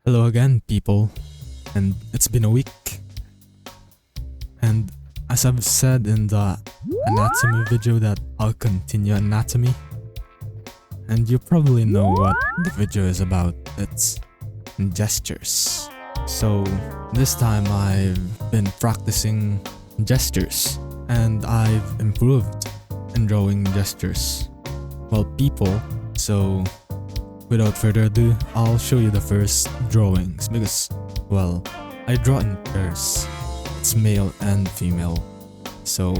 Hello again, people, and it's been a week. And as I've said in the anatomy video that I'll continue anatomy, and you probably know what the video is about. It's gestures. So this time I've been practicing gestures, and I've improved in drawing gestures. Well, people. So without further ado, I'll show you the first drawings because, well, I draw in pairs. It's male and female. So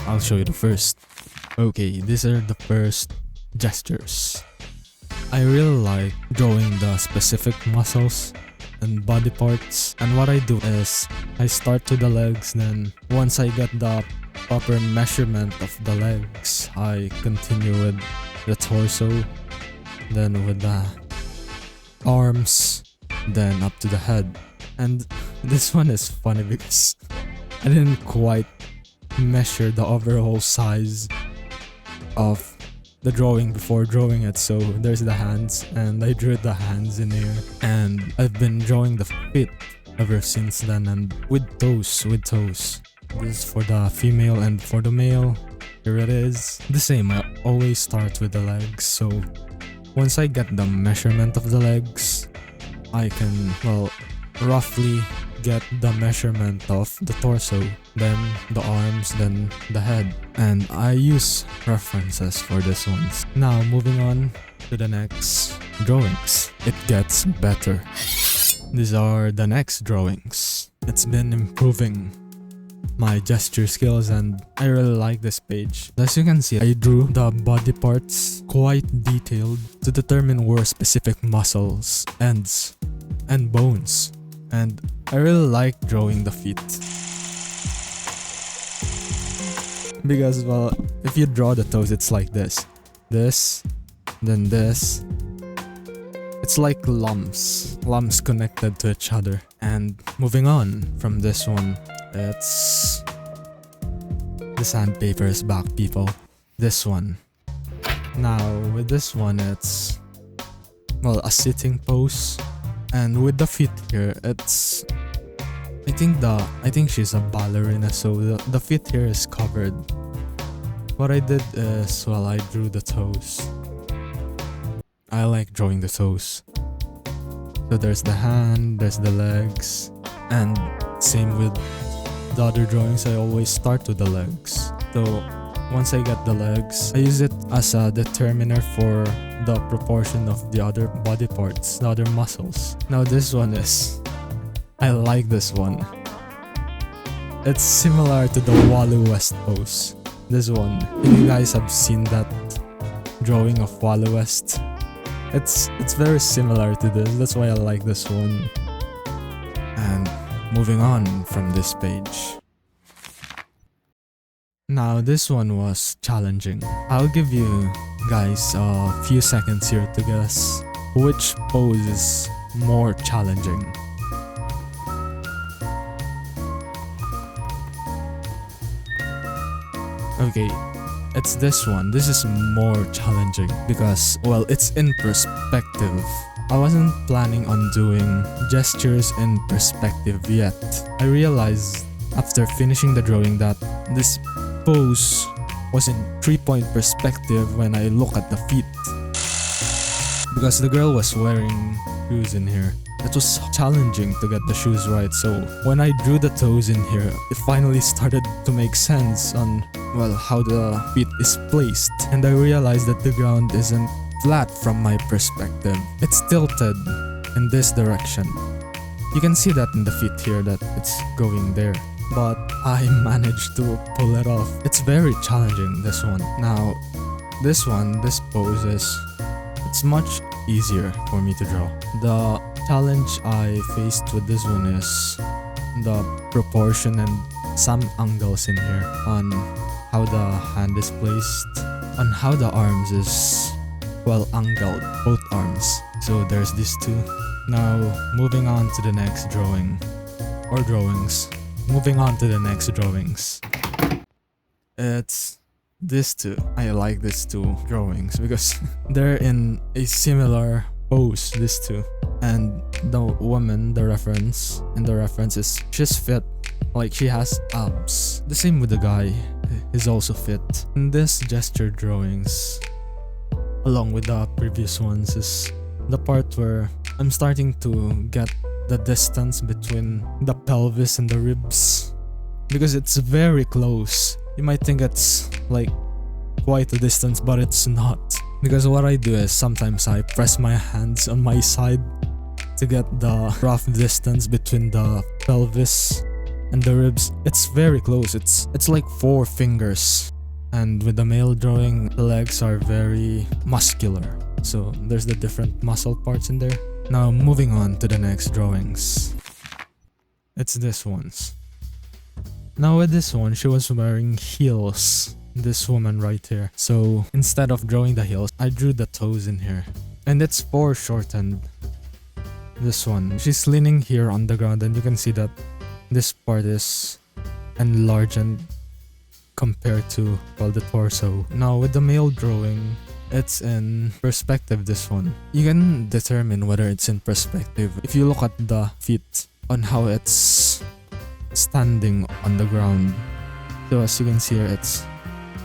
I'll show you the first. Okay, these are the first gestures. I really like drawing the specific muscles and body parts, and what I do is I start to the legs, then once I get the proper measurement of the legs, I continue with the torso, then with the arms, then up to the head. And this one is funny because I didn't quite measure the overall size of the drawing before drawing it, so there's the hands, and I drew the hands in here, and I've been drawing the feet ever since then, and with toes. This is for the female, and for the male, here it is. The same, I always start with the legs, so once I get the measurement of the legs, I can, well, roughly get the measurement of the torso, then the arms, then the head, and I use references for this ones. Now moving on to the next drawings. It gets better. These are the next drawings. It's been improving my gesture skills, and I really like this page. As you can see, I drew the body parts quite detailed to determine where specific muscles, ends, and bones. And I really like drawing the feet. Because, well, if you draw the toes, it's like this. This, then this. It's like lumps connected to each other. And moving on from this one, it's the sandpaper is back, people. This one. Now with this one, it's, well, a sitting pose, and with the feet here, it's, I think she's a ballerina, so the feet here is covered. What I did is, well, I drew the toes. I like drawing the toes. So there's the hand, there's the legs, and same with the other drawings, I always start with the legs. So once I get the legs, I use it as a determiner for the proportion of the other body parts, the other muscles. Now this one is, I like this one. It's similar to the Wally West pose. This one, if you guys have seen that drawing of Wally West, it's very similar to this. That's why I like this one. And moving on from this page. Now this one was challenging. I'll give you guys a few seconds here to guess which pose is more challenging. Okay, it's this one. This is more challenging because, well, it's in perspective. I wasn't planning on doing gestures in perspective yet. I realized after finishing the drawing that this pose was in 3-point perspective when I look at the feet, because the girl was wearing shoes in here. It was challenging to get the shoes right, so when I drew the toes in here, it finally started to make sense on, well, how the feet is placed, and I realized that the ground isn't flat from my perspective. It's tilted in this direction. You can see that in the feet here that it's going there, but I managed to pull it off. It's very challenging, this one. Now, this one, this pose it's much easier for me to draw. The challenge I faced with this one is the proportion and some angles in here on how the hand is placed, on how the arms is, well, angled, both arms. So there's these two. Now, moving on to the next drawing, or drawings. Moving on to the next drawings. It's these two. I like these two drawings because they're in a similar pose, these two. And the woman, the reference is she's fit, like she has abs. The same with the guy, he's also fit. And this gesture drawings, along with the previous ones, is the part where I'm starting to get the distance between the pelvis and the ribs, because it's very close. You might think it's like quite a distance, but it's not. Because what I do is sometimes I press my hands on my side to get the rough distance between the pelvis and the ribs. It's very close. It's like 4 fingers. And with the male drawing, the legs are very muscular. So there's the different muscle parts in there. Now moving on to the next drawings. It's this one's. Now with this one, she was wearing heels. This woman right here. So instead of drawing the heels, I drew the toes in here. And it's foreshortened. This one. She's leaning here on the ground, and you can see that this part is enlarged compared to, well, the torso. Now with the male drawing, it's in perspective, this one. You can determine whether it's in perspective if you look at the feet on how it's standing on the ground. So as you can see here,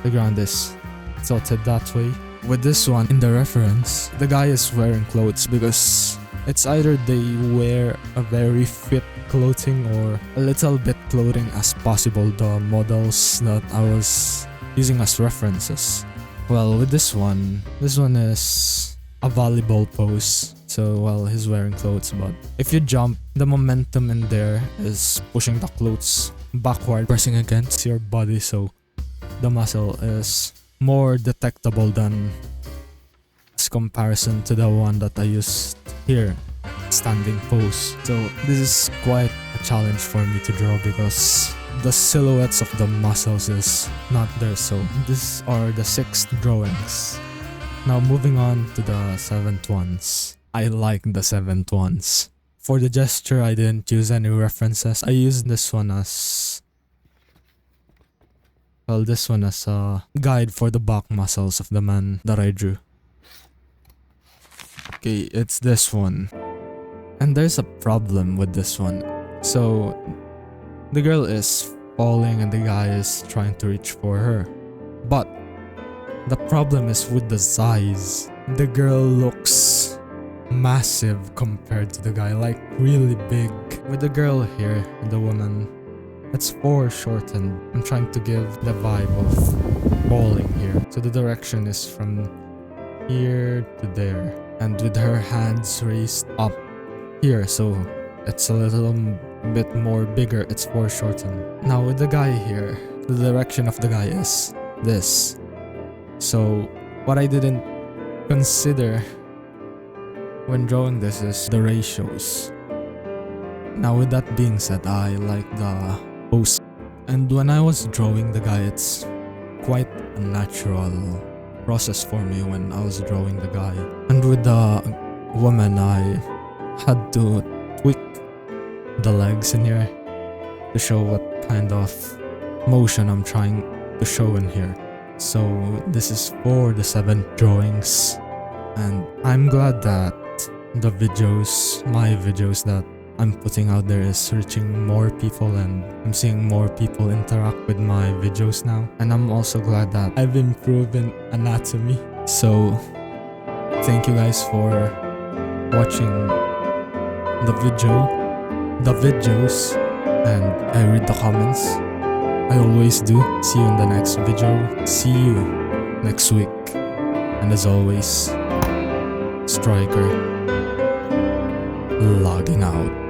the ground is tilted that way. With this one, in the reference, the guy is wearing clothes because it's either they wear a very fit clothing or a little bit clothing as possible, the models that I was using as references. Well, with this one is a volleyball pose. So, well, he's wearing clothes, but if you jump, the momentum in there is pushing the clothes backward, pressing against your body, so the muscle is more detectable than as comparison to the one that I used here, standing pose. So this is quite a challenge for me to draw because the silhouettes of the muscles is not there. So these are the 6th drawings. Now moving on to the 7th ones. I like the 7th ones. For the gesture, I didn't use any references. I used this one as a guide for the back muscles of the man that I drew. Okay, it's this one. And there's a problem with this one. So, the girl is falling and the guy is trying to reach for her. But, the problem is with the size. The girl looks massive compared to the guy, like really big. With the girl here, the woman, it's foreshortened. I'm trying to give the vibe of falling here. So the direction is from here to there. And with her hands raised up here, so it's a little bit more bigger. It's foreshortened. Now with the guy here, the direction of the guy is this. So what I didn't consider when drawing this is the ratios. Now with that being said, I like the pose. And when I was drawing the guy, it's quite a natural process for me when I was drawing the guy. And with the woman, I had to tweak the legs in here to show what kind of motion I'm trying to show in here. So this is for the 7th drawings, and I'm glad that my videos that I'm putting out there is reaching more people, and I'm seeing more people interact with my videos now. And I'm also glad that I've improved in anatomy. So thank you guys for watching the videos, and I read the comments. I always do. See you in the next video. See you next week. And as always, Striker logging out.